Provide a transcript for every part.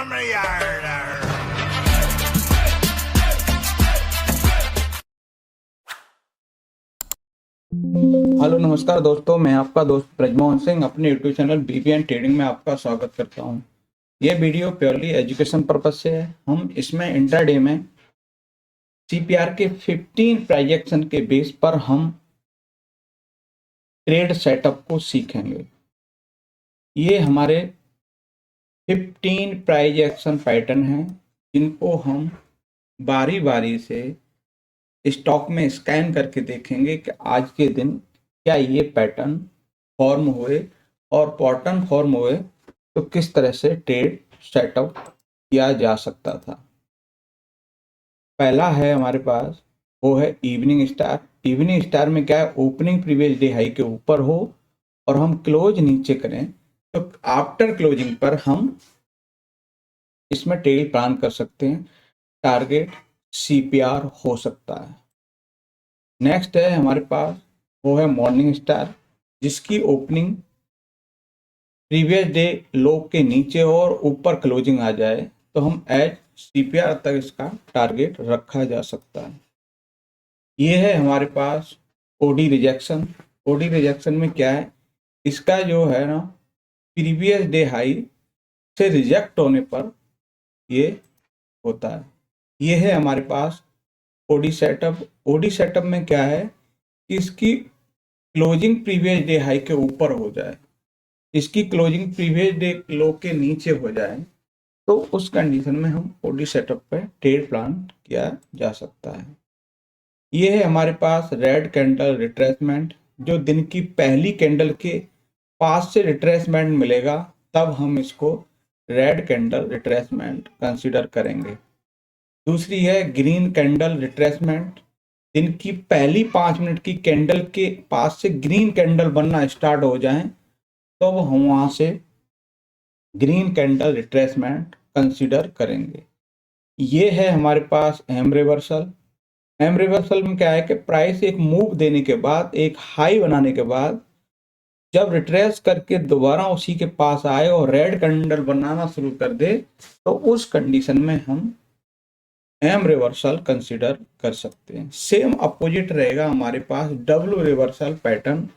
Hello नमस्कार दोस्तों, मैं आपका दोस्त ब्रजमोहन सिंह अपने यूट्यूब चैनल बीबीएन ट्रेडिंग में आपका स्वागत करता हूं। यह वीडियो प्योरली एजुकेशन पर्पज से है। हम इसमें इंट्राडे में सीपीआर के 15 प्राइस एक्शन के बेस पर हम ट्रेड सेटअप को सीखेंगे। ये हमारे 15 प्राइस एक्शन पैटर्न हैं जिनको हम बारी बारी से स्टॉक में स्कैन करके देखेंगे कि आज के दिन क्या ये पैटर्न फॉर्म हुए, और पैटर्न फॉर्म हुए तो किस तरह से ट्रेड सेटअप किया जा सकता था। पहला है हमारे पास, वो है इवनिंग स्टार। इवनिंग स्टार में क्या है, ओपनिंग प्रीवियस डे हाई के ऊपर हो और हम क्लोज नीचे करें तो आफ्टर क्लोजिंग पर हम इसमें ट्रेड प्लान कर सकते हैं। टारगेट सीपीआर हो सकता है। नेक्स्ट है हमारे पास, वो है मॉर्निंग स्टार, जिसकी ओपनिंग प्रीवियस डे लो के नीचे और ऊपर क्लोजिंग आ जाए तो हम एज सीपीआर तक इसका टारगेट रखा जा सकता है। ये है हमारे पास ओडी रिजेक्शन। ओडी रिजेक्शन में क्या है, इसका जो है ना प्रीवियस डे हाई से रिजेक्ट होने पर ये होता है। ये है हमारे पास ओडी सेटअप। ओडी सेटअप में क्या है कि इसकी क्लोजिंग प्रीवियस डे हाई के ऊपर हो जाए, इसकी क्लोजिंग प्रीवियस डे लो के नीचे हो जाए तो उस कंडीशन में हम ओडी सेटअप पे ट्रेड प्लान किया जा सकता है। ये है हमारे पास रेड कैंडल रिट्रेसमेंट। जो दिन की पहली कैंडल के पास से रिट्रेसमेंट मिलेगा तब हम इसको रेड कैंडल रिट्रेसमेंट कंसीडर करेंगे। दूसरी है ग्रीन कैंडल रिट्रेसमेंट। दिन की पहली 5 मिनट की कैंडल के पास से ग्रीन कैंडल बनना स्टार्ट हो जाए तो हम वहां से ग्रीन कैंडल रिट्रेसमेंट कंसीडर करेंगे। ये है हमारे पास एम रिवर्सल। एम रिवर्सल में क्या है कि प्राइस एक मूव देने के बाद, एक हाई बनाने के बाद जब रिट्रेस करके दोबारा उसी के पास आए और रेड कैंडल बनाना शुरू कर दे तो उस कंडीशन में हम एम रिवर्सल कंसीडर कर सकते हैं। सेम अपोजिट रहेगा हमारे पास डब्ल्यू रिवर्सल पैटर्न,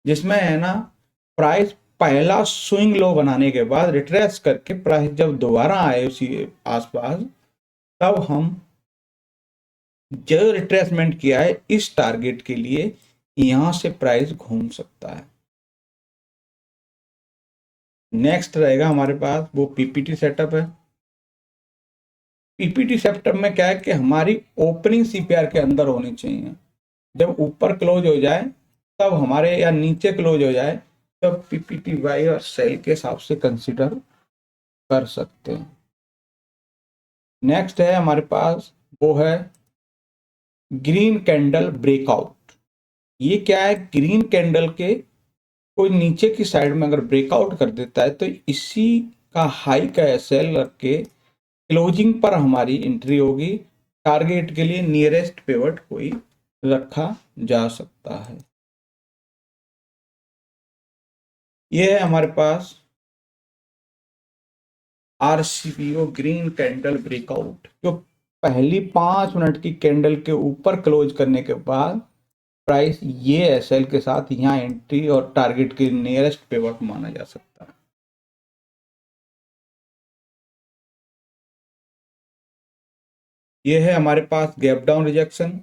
जिसमें है ना प्राइस पहला स्विंग लो बनाने के बाद रिट्रेस करके प्राइस जब दोबारा आए उसी आसपास तब हम जो रिट्रेसमेंट किया है इस टारगेट के लिए यहां से प्राइस घूम सकता है। नेक्स्ट रहेगा हमारे पास वो पीपीटी सेटअप है। पीपीटी सेटअप में क्या है कि हमारी ओपनिंग सीपीआर के अंदर होनी चाहिए। जब ऊपर क्लोज हो जाए तब हमारे, या नीचे क्लोज हो जाए तब पीपीटी बाई और सेल के हिसाब से कंसीडर कर सकते हैं। नेक्स्ट है हमारे पास, वो है ग्रीन कैंडल ब्रेकआउट। ये क्या है, ग्रीन कैंडल के कोई नीचे की साइड में अगर ब्रेकआउट कर देता है तो इसी का हाई का एसएल रख के क्लोजिंग पर हमारी एंट्री होगी। टारगेट के लिए नियरेस्ट पिवट कोई रखा जा सकता है। ये है हमारे पास आरसीपीओ ग्रीन कैंडल ब्रेकआउट, जो पहली 5 मिनट की कैंडल के ऊपर क्लोज करने के बाद प्राइस ये एसएल के साथ यहाँ एंट्री और टारगेट के नियरेस्ट पिवट माना जा सकता है। ये है हमारे पास गैप डाउन रिजेक्शन,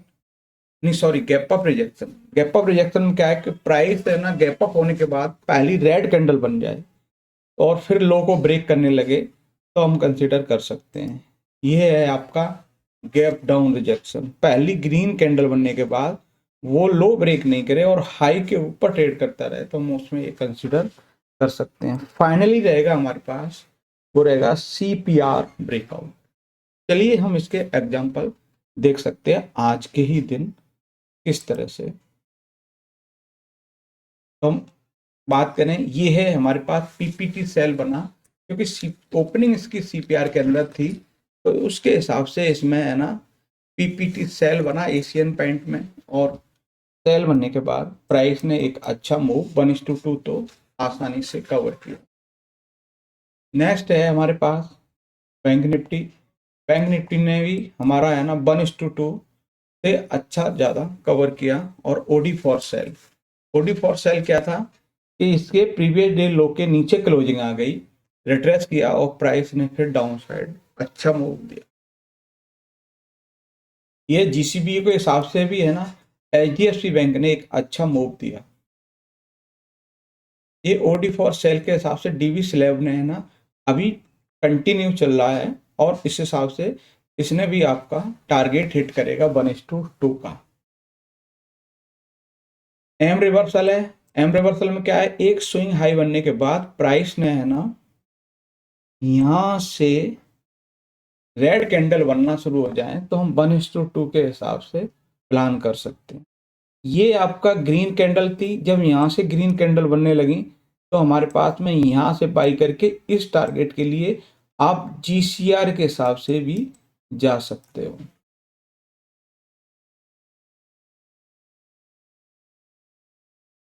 नहीं sorry gap up rejection. Gap up rejection में क्या है कि प्राइस है ना गैप अप होने के बाद पहली रेड कैंडल बन जाए और फिर लो को ब्रेक करने लगे तो हम कंसीडर कर सकते हैं। ये है आपका गैप डाउन रिजेक्शन। पहली ग्रीन कैंडल बनने के बाद वो लो ब्रेक नहीं करे और हाई के ऊपर ट्रेड करता रहे तो हम उसमें ये कंसीडर कर सकते हैं। फाइनली रहेगा हमारे पास, वो रहेगा सीपीआर ब्रेकआउट। चलिए हम इसके एग्जांपल देख सकते हैं आज के ही दिन किस तरह से। तो हम बात करें, ये है हमारे पास पीपीटी सेल बना, क्योंकि ओपनिंग इसकी सीपीआर के अंदर थी तो उसके हिसाब से इसमें है ना पीपीटी सेल बना एशियन पेंट में, और सेल बनने के बाद प्राइस ने एक अच्छा मूव 1:2 तो आसानी से कवर किया। नेक्स्ट है हमारे पास बैंक निफ्टी ने भी हमारा है ना 1:2 से अच्छा ज़्यादा कवर किया। और ओडी फॉर सेल क्या था कि इसके प्रीवियस डे लो के नीचे क्लोजिंग आ गई, रिट्रेस किया और प्राइस ने फिर डाउन साइड अच्छा मूव दिया। ये जीसीबी के हिसाब से भी है ना एचडीएफसी बैंक ने एक अच्छा मूव दिया। ये ओडी फॉर सेल के हिसाब से डीवी स्लैब ने है ना अभी कंटिन्यू चल रहा है और इस हिसाब से इसने भी आपका टारगेट हिट करेगा 1:2 का। एम रिवर्सल है। एम रिवर्सल में क्या है, एक स्विंग हाई बनने के बाद प्राइस ने है ना यहां से रेड कैंडल बनना शुरू हो जाए तो हम 1:2 के हिसाब से प्लान कर सकते हैं। ये आपका ग्रीन कैंडल थी, जब यहां से ग्रीन कैंडल बनने लगी तो हमारे पास में यहां से बाई करके इस टारगेट के लिए आप जीसीआर के हिसाब से भी जा सकते हो।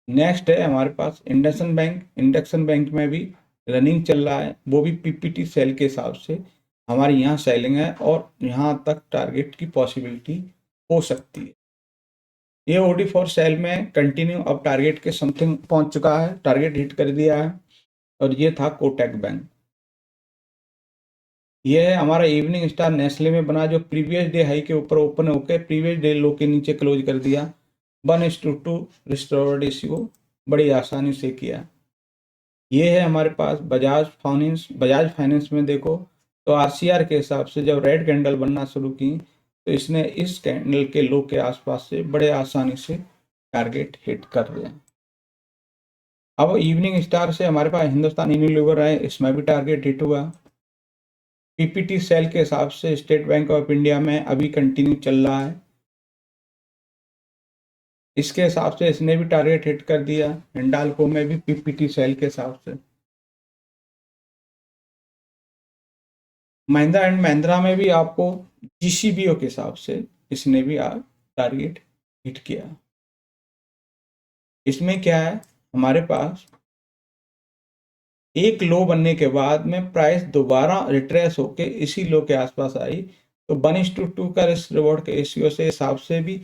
नेक्स्ट है हमारे पास इंडक्शन बैंक में भी रनिंग चल रहा है, वो भी पीपीटी सेल के हिसाब से हमारी यहाँ सेलिंग है और यहाँ तक टारगेट की पॉसिबिलिटी हो सकती है। ये ओडी फॉर सेल में कंटिन्यू अब टारगेट के समथिंग पहुंच चुका है, टारगेट हिट कर दिया है। और ये था कोटक बैंक। ये है हमारा इवनिंग स्टार नेस्ले में बना, जो प्रीवियस डे हाई के ऊपर ओपन होकर प्रीवियस डे लो के नीचे क्लोज कर दिया। 1:2 रिस्टोर्ड रेशियो बड़ी आसानी से किया। ये है हमारे पास बजाज फाइनेंस में देखो तो आरसीआर के हिसाब से जब रेड कैंडल बनना शुरू की तो इसने इस कैंडल के लो के आसपास से बड़े आसानी से टारगेट हिट कर दिया। अब इवनिंग स्टार से हमारे पास हिंदुस्तान यूनिलीवर है, इसमें भी टारगेट हिट हुआ। पीपीटी सेल के हिसाब से स्टेट बैंक ऑफ इंडिया में अभी कंटिन्यू चल रहा है, इसके हिसाब से इसने भी टारगेट हिट कर दिया। हिंडाल्को में भी पीपीटी सेल के हिसाब से। महिंद्रा एंड महिंद्रा में भी आपको जीसीबीओ के हिसाब से इसने भी टारगेट हिट किया। इसमें क्या है, हमारे पास एक लो बनने के बाद में प्राइस दोबारा रिट्रेस होके इसी लो के आसपास आई तो 1:2 का रिस्क रिवॉर्ड के रेशियो से हिसाब से भी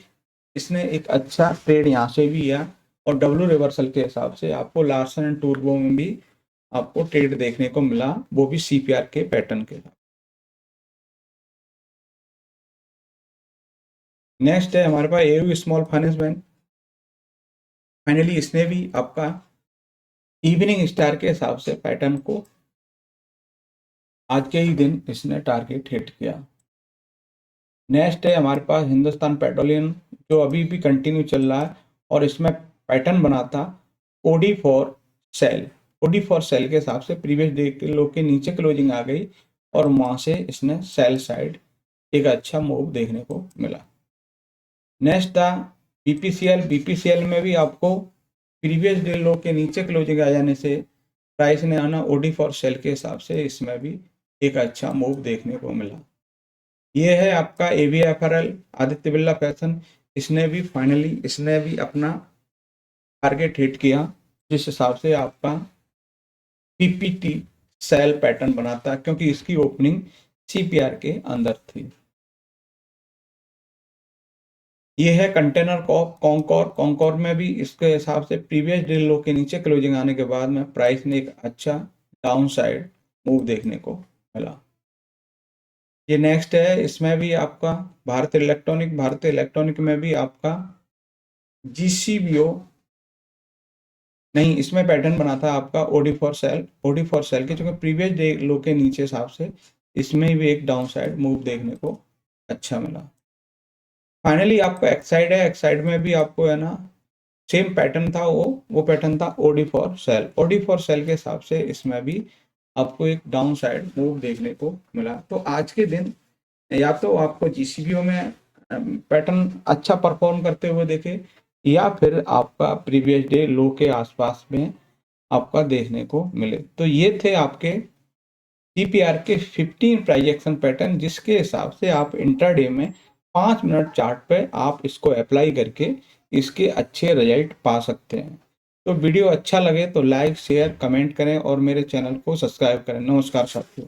इसने एक अच्छा ट्रेड यहाँ से भी किया। और डब्ल्यू रिवर्सल के हिसाब से आपको लार्सन एंड टूब्रो में भी आपको ट्रेड देखने को मिला, वो भी सीपीआर के पैटर्न के साथ। नेक्स्ट है हमारे पास AU small finance bank. Finally इसने भी आपका इवनिंग स्टार के हिसाब से पैटर्न को आज के ही दिन इसने टारगेट हिट किया। नेक्स्ट है हमारे पास हिंदुस्तान पेट्रोलियम, जो अभी भी कंटिन्यू चल रहा है और इसमें पैटर्न बना था OD for sale. OD for sale के हिसाब से प्रीवियस डे के लो के नीचे क्लोजिंग आ गई और वहां से इसने सेल साइड एक अच्छा मूव देखने को मिला। नेक्स्ट था बीपीसीएल में भी आपको प्रीवियस डे लो के नीचे क्लोजिंग आ जाने से प्राइस ने आना ओडी फॉर सेल के हिसाब से इसमें भी एक अच्छा मूव देखने को मिला। ये है आपका एवीएफआरएल आदित्य बिरला फैशन, इसने भी अपना टारगेट हिट किया, जिस हिसाब से आपका पीपीटी सेल पैटर्न बनाता, क्योंकि इसकी ओपनिंग सीपीआर के अंदर थी। ये है कंटेनर कॉन्कोर में भी इसके हिसाब से प्रीवियस डे लो के नीचे क्लोजिंग आने के बाद में प्राइस ने एक अच्छा डाउन साइड मूव देखने को मिला। ये नेक्स्ट है, इसमें भी आपका भारतीय इलेक्ट्रॉनिक में भी आपका जीसीबीओ नहीं, इसमें पैटर्न बना था आपका ओडी फॉर सेल के, जो प्रीवियस डे लो के नीचे हिसाब से इसमें भी एक डाउन साइड मूव देखने को अच्छा मिला। फाइनली आपका एक्साइड है, एक्साइड में भी आपको है ना सेम पैटर्न था, वो पैटर्न था ओडी फॉर सेल के हिसाब से इसमें भी आपको एक डाउन साइड मूव देखने को मिला। तो आज के दिन या तो आपको जीसीबीओ में पैटर्न अच्छा परफॉर्म करते हुए देखे या फिर आपका प्रीवियस डे लो के आसपास में आपका देखने को मिले। तो ये थे आपके सीपीआर के 15 प्राइस एक्शन पैटर्न, जिसके हिसाब से आप इंट्राडे में 5 मिनट चार्ट पे आप इसको अप्लाई करके इसके अच्छे रिजल्ट पा सकते हैं। तो वीडियो अच्छा लगे तो लाइक शेयर कमेंट करें और मेरे चैनल को सब्सक्राइब करें। नमस्कार साथियों।